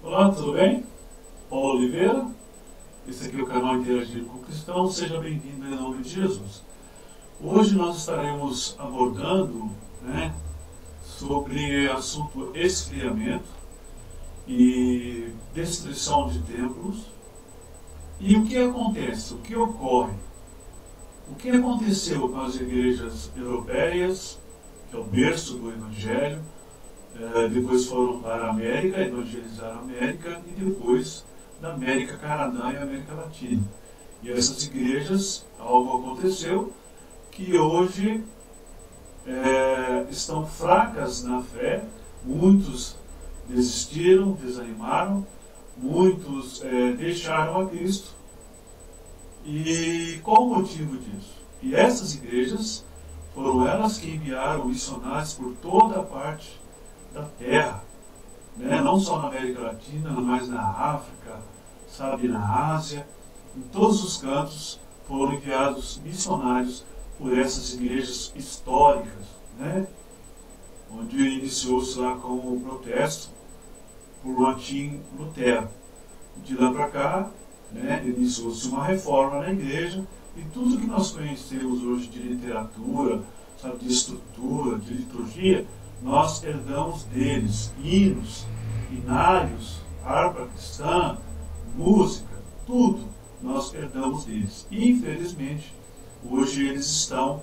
Olá, tudo bem? Paulo Oliveira, esse aqui é o canal Interagindo com o Cristão, seja bem-vindo em nome de Jesus. Hoje nós estaremos abordando sobre o assunto esfriamento e destruição de templos. E o que acontece? O que ocorre? O que aconteceu com as igrejas europeias, que é o berço do Evangelho, depois foram para a América, evangelizaram a América, e depois da América, Canadá e América Latina. E essas igrejas, algo aconteceu que hoje estão fracas na fé, muitos desistiram, desanimaram, muitos deixaram a Cristo. E qual o motivo disso? E essas igrejas foram elas que enviaram missionários por toda a parte da terra, não só na América Latina, mas na África, na Ásia, em todos os cantos foram enviados missionários por essas igrejas históricas, onde iniciou-se lá com o protesto por Martim Lutero. De lá para cá, iniciou-se uma reforma na igreja, e tudo que nós conhecemos hoje de literatura, de estrutura, de liturgia, nós herdamos deles. Hinos, hinários, harpa cristã, música, tudo nós herdamos deles. E, infelizmente, hoje eles estão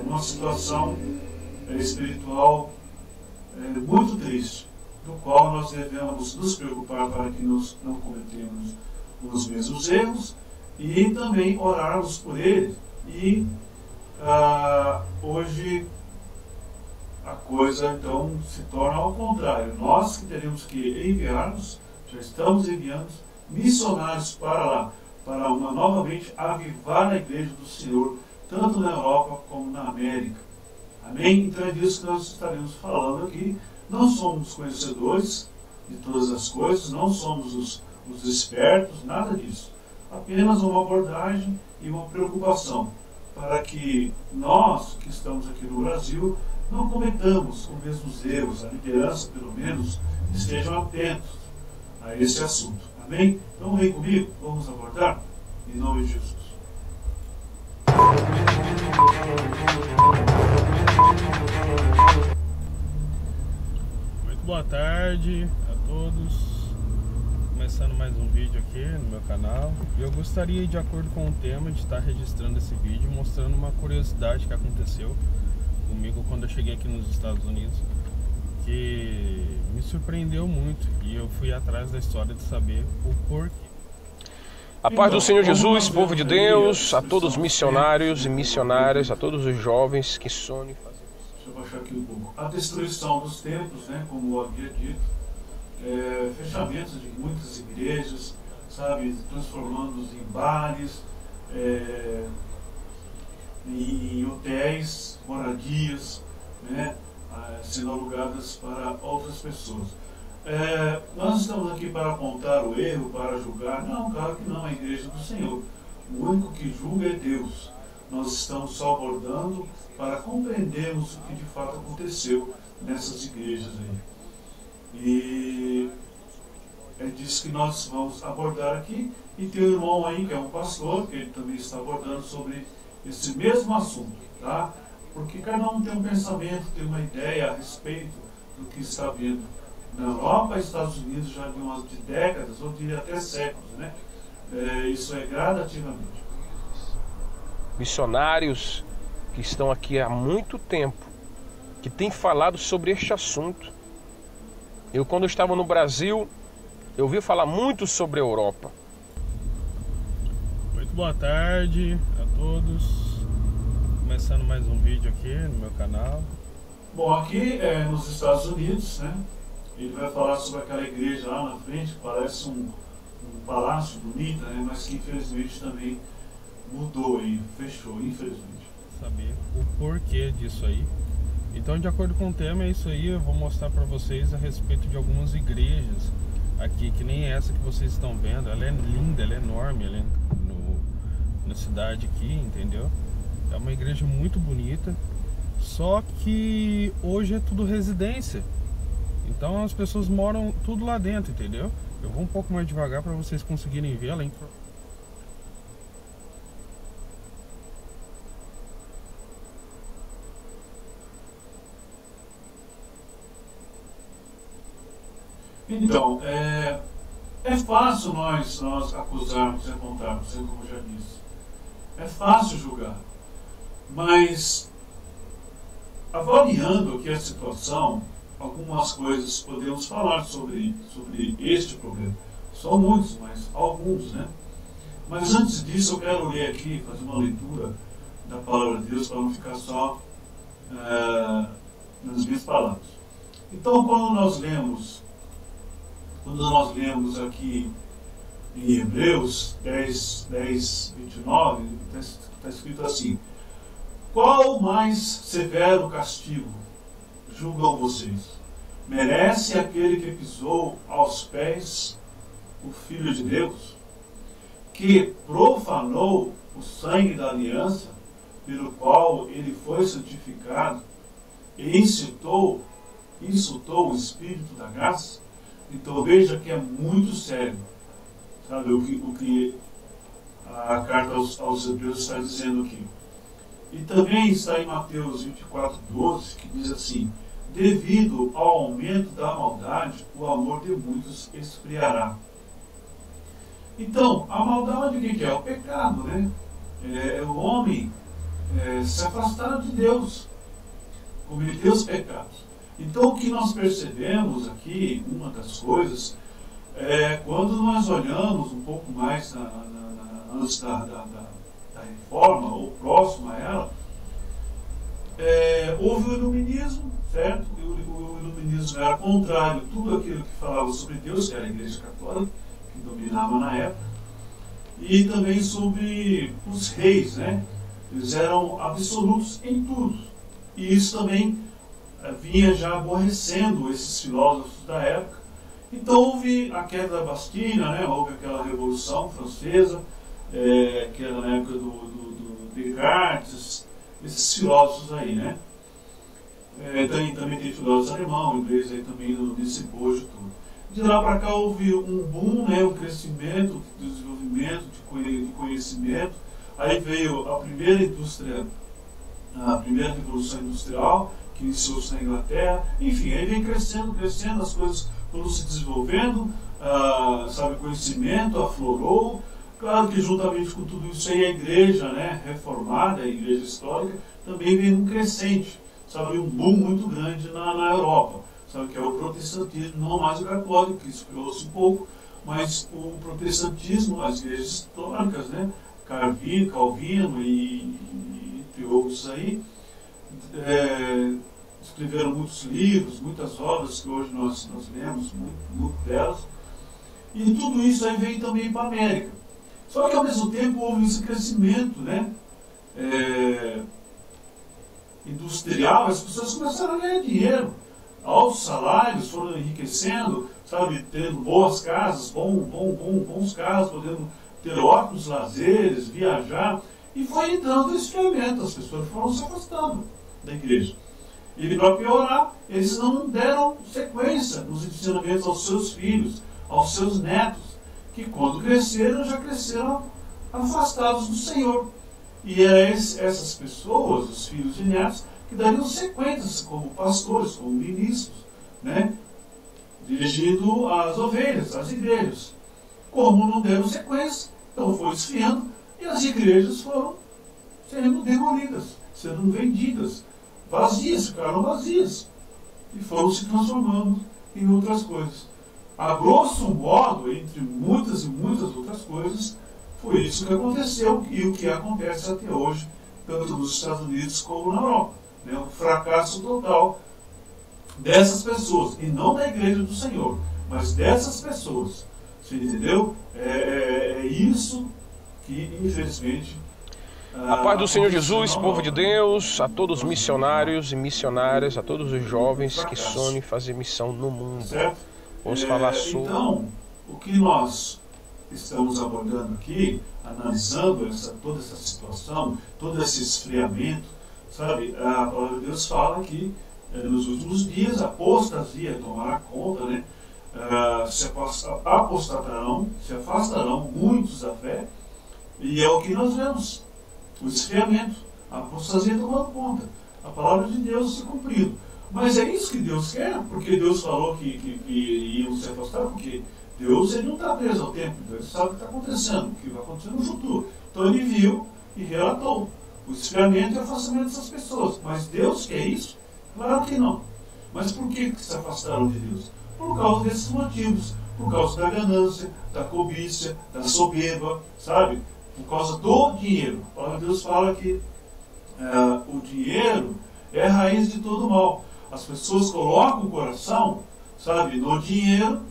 numa situação espiritual muito triste, do qual nós devemos nos preocupar para que nós não cometemos os mesmos erros e também orarmos por eles. E hoje a coisa então se torna ao contrário. Nós que teremos que enviarmos, já estamos enviando missionários para lá, para novamente avivar a igreja do Senhor, tanto na Europa como na América. Amém? Então é disso que nós estaremos falando aqui. Não somos conhecedores de todas as coisas, não somos os espertos, nada disso. Apenas uma abordagem e uma preocupação para que nós, que estamos aqui no Brasil, não cometamos os mesmos erros, a liderança, pelo menos, estejam atentos a esse assunto. Amém? Então vem comigo, vamos abordar em nome de Jesus. Muito boa tarde a todos. Começando mais um vídeo aqui no meu canal. E eu gostaria, de acordo com o tema, de estar registrando esse vídeo, mostrando uma curiosidade que aconteceu comigo quando eu cheguei aqui nos Estados Unidos, que me surpreendeu muito, e eu fui atrás da história de saber o porquê. A paz do Senhor Jesus, povo de Deus, a todos os missionários e missionárias, a todos os jovens que sonham fazer. Deixa eu baixar aqui um pouco. A destruição dos templos, como eu havia dito, fechamentos de muitas igrejas, transformando-os em bares, em hotéis, moradias, sendo alugadas para outras pessoas. Nós estamos aqui para apontar o erro, para julgar? Não, claro que não, a igreja do Senhor. O único que julga é Deus. Nós estamos só abordando para compreendermos o que de fato aconteceu nessas igrejas aí. E é disso que nós vamos abordar aqui. E tem um irmão aí que é um pastor, que ele também está abordando sobre esse mesmo assunto, tá? Porque cada um tem um pensamento, tem uma ideia a respeito do que está vindo na Europa e Estados Unidos já de décadas, ou diria até séculos, isso é gradativamente. Missionários que estão aqui há muito tempo, que têm falado sobre este assunto. Eu, quando estava no Brasil, eu ouvi falar muito sobre a Europa. Muito boa tarde a todos. Começando mais um vídeo aqui no meu canal. Bom, aqui nos Estados Unidos, ele vai falar sobre aquela igreja lá na frente, que parece um palácio bonito, mas que infelizmente também mudou aí, fechou, infelizmente. Saber o porquê disso aí. Então, de acordo com o tema, é isso aí. Eu vou mostrar para vocês a respeito de algumas igrejas aqui, que nem essa que vocês estão vendo. Ela é linda, ela é enorme, ela é na cidade aqui, entendeu? É uma igreja muito bonita, só que hoje é tudo residência. Então as pessoas moram tudo lá dentro, entendeu? Eu vou um pouco mais devagar para vocês conseguirem ver além. Então, é fácil nós acusarmos e apontarmos, como eu já disse. É fácil julgar. Mas, avaliando aqui a situação, algumas coisas podemos falar sobre este problema. São muitos, mas alguns, né? Mas antes disso, eu quero ler aqui, fazer uma leitura da palavra de Deus, para não ficar só nas minhas palavras. Então, quando nós lemos aqui em Hebreus 10, 29, está escrito assim: qual mais severo castigo julgam vocês? Merece aquele que pisou aos pés o Filho de Deus, que profanou o sangue da aliança, pelo qual ele foi santificado, e insultou o Espírito da graça? Então veja que é muito sério, sabe, o que a carta aos Hebreus está dizendo aqui. E também está em Mateus 24:12, que diz assim: devido ao aumento da maldade, o amor de muitos esfriará. Então, a maldade o que é? O pecado, né? É o homem se afastar de Deus, cometer os pecados. Então, o que nós percebemos aqui, uma das coisas, quando nós olhamos um pouco mais antes da reforma, ou próximo a ela, houve o iluminismo, certo? O iluminismo era contrário a tudo aquilo que falava sobre Deus, que era a Igreja Católica, que dominava na época, e também sobre os reis, né? Eles eram absolutos em tudo. E isso também vinha já aborrecendo esses filósofos da época. Então houve a queda da Bastilha, né? Houve aquela Revolução Francesa, que era na época do Descartes, esses filósofos aí, né? Também tem filósofos alemão, inglês aí também nesse bojo todo. De lá para cá houve um boom, né? Um crescimento, desenvolvimento de conhecimento. Aí veio a primeira Revolução Industrial, que iniciou-se na Inglaterra. Enfim, aí vem crescendo, as coisas foram se desenvolvendo, sabe, conhecimento aflorou. Claro que juntamente com tudo isso aí a igreja, né, reformada, a igreja histórica, também vem num crescente, sabe, um boom muito grande na Europa, sabe, que é o protestantismo, não mais o católico, que isso criou-se um pouco, mas o protestantismo, as igrejas históricas, né, Calvino e entre outros aí, escreveram muitos livros, muitas obras que hoje nós lemos, muito delas, e tudo isso aí veio também para a América. Só que ao mesmo tempo houve esse crescimento, né, industrial, as pessoas começaram a ganhar dinheiro, altos salários, foram enriquecendo, sabe, tendo boas casas, bons carros, podendo ter ótimos lazeres, viajar, e foi entrando esse esfriamento, as pessoas foram se afastando da igreja. E para piorar, eles não deram sequência nos ensinamentos aos seus filhos, aos seus netos, que quando cresceram, já cresceram afastados do Senhor. E eram essas pessoas, os filhos e netos, que dariam sequências como pastores, como ministros, né, dirigindo as ovelhas, as igrejas. Como não deram sequência, então foi esfriando, e as igrejas foram sendo demolidas, sendo vendidas, vazias, ficaram vazias, e foram se transformando em outras coisas. A grosso modo, entre muitas e muitas outras coisas, foi isso que aconteceu e o que acontece até hoje, tanto nos Estados Unidos como na Europa. Né? Um fracasso total dessas pessoas, e não da Igreja do Senhor, mas dessas pessoas. Você entendeu? É isso que, infelizmente... A paz do Senhor Jesus, povo de Deus, a todos os missionários e missionárias, a todos os jovens que sonham em fazer missão no mundo. Certo? Vamos falar sobre... Então, o que nós estamos abordando aqui, analisando toda essa situação, todo esse esfriamento, sabe? A palavra de Deus fala que nos últimos dias, a apostasia tomará conta, né? Se apostatarão, se afastarão muitos da fé, e é o que nós vemos, o esfriamento, a apostasia tomando conta, a palavra de Deus se cumprindo. Mas é isso que Deus quer, porque Deus falou que iam se afastar, porque Deus ele não está preso ao tempo, Deus sabe o que está acontecendo, o que vai acontecer no futuro. Então ele viu e relatou o esfriamento e o afastamento dessas pessoas. Mas Deus quer isso? Claro que não. Mas por que se afastaram de Deus? Por causa desses motivos, por causa da ganância, da cobiça, da soberba, sabe? Por causa do dinheiro. A palavra de Deus fala que o dinheiro é a raiz de todo mal. As pessoas colocam o coração, sabe, no dinheiro.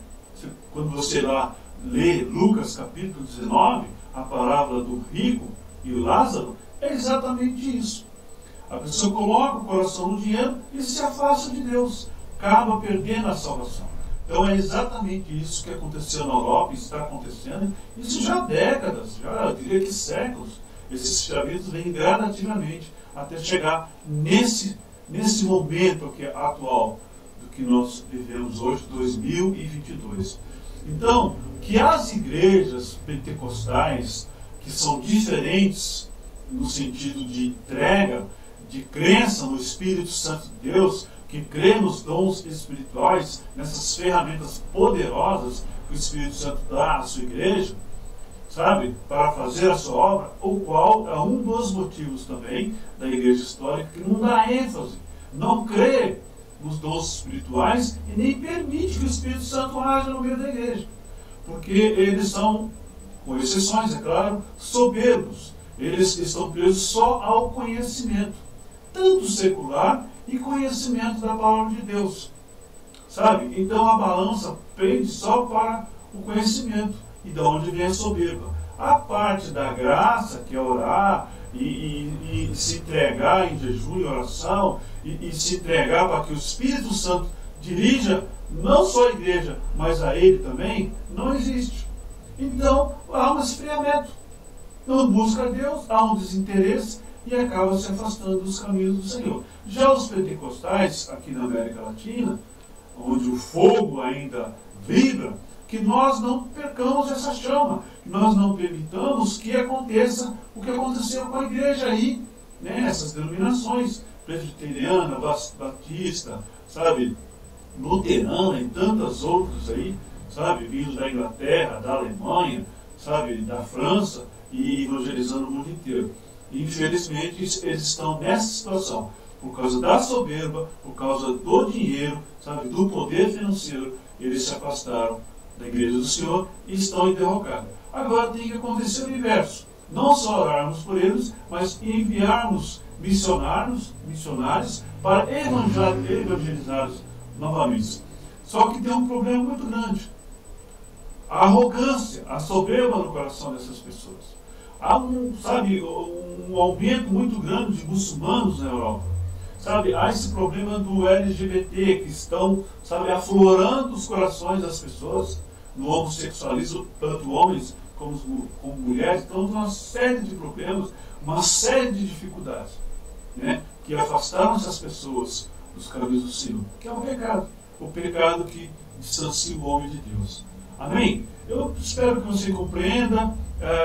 Quando você lá lê Lucas capítulo 19, a parábola do rico e o Lázaro, é exatamente isso. A pessoa coloca o coração no dinheiro e se afasta de Deus, acaba perdendo a salvação. Então é exatamente isso que aconteceu na Europa, está acontecendo, isso já há décadas, já eu diria que séculos. Esses escravismos vêm gradativamente até chegar nesse momento que é atual do que nós vivemos hoje, 2022. Então, que as igrejas pentecostais, que são diferentes no sentido de entrega, de crença no Espírito Santo de Deus, que crê nos dons espirituais, nessas ferramentas poderosas que o Espírito Santo dá à sua igreja, sabe, para fazer a sua obra, o qual é um dos motivos também da igreja histórica que não dá ênfase, não crê nos dons espirituais e nem permite que o Espírito Santo haja no meio da igreja, porque eles são, com exceções, é claro, soberbos. Eles estão presos só ao conhecimento, tanto secular e conhecimento da palavra de Deus, sabe? Então a balança pende só para o conhecimento, e de onde vem a soberba. A parte da graça, que é orar e se entregar em jejum e oração, e se entregar para que o Espírito Santo dirija não só a igreja, mas a ele também, não existe. Então há um esfriamento, não busca Deus, há um desinteresse e acaba se afastando dos caminhos do Senhor. Já os pentecostais, aqui na América Latina, onde o fogo ainda vibra, que nós não percamos essa chama, que nós não permitamos que aconteça o que aconteceu com a igreja aí, né? Essas denominações, presbiteriana, batista, sabe, luterana e tantas outras aí, sabe, vindos da Inglaterra, da Alemanha, sabe, da França, e evangelizando o mundo inteiro. E, infelizmente, eles estão nessa situação, por causa da soberba, por causa do dinheiro, sabe, do poder financeiro, eles se afastaram da igreja do Senhor e estão em derrocada. Agora tem que acontecer o inverso. Não só orarmos por eles, mas enviarmos missionários para evangelizá-los novamente. Só que tem um problema muito grande. A arrogância, a soberba no coração dessas pessoas. Há um aumento muito grande de muçulmanos na Europa. Sabe, há esse problema do LGBT que estão, sabe, aflorando os corações das pessoas no homossexualismo, tanto homens como mulheres. Então, tem uma série de problemas, uma série de dificuldades, né, que afastaram essas pessoas dos caminhos do Senhor, que é o pecado que distancia o homem de Deus. Amém? Eu espero que você compreenda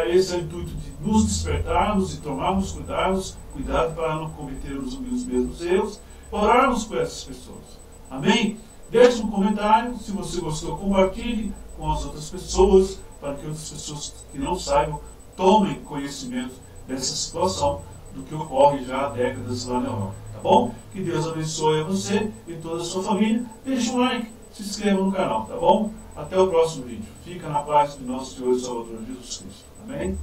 esse intuito de nos despertarmos e tomarmos cuidado para não cometermos os mesmos erros, orarmos por essas pessoas. Amém? Deixe um comentário, se você gostou, compartilhe com as outras pessoas, para que outras pessoas que não saibam tomem conhecimento dessa situação, do que ocorre já há décadas lá na Europa. Tá bom? Que Deus abençoe a você e toda a sua família. Deixe um like, se inscreva no canal, tá bom? Até o próximo vídeo. Fica na paz do nosso Senhor e Salvador Jesus Cristo. Amém?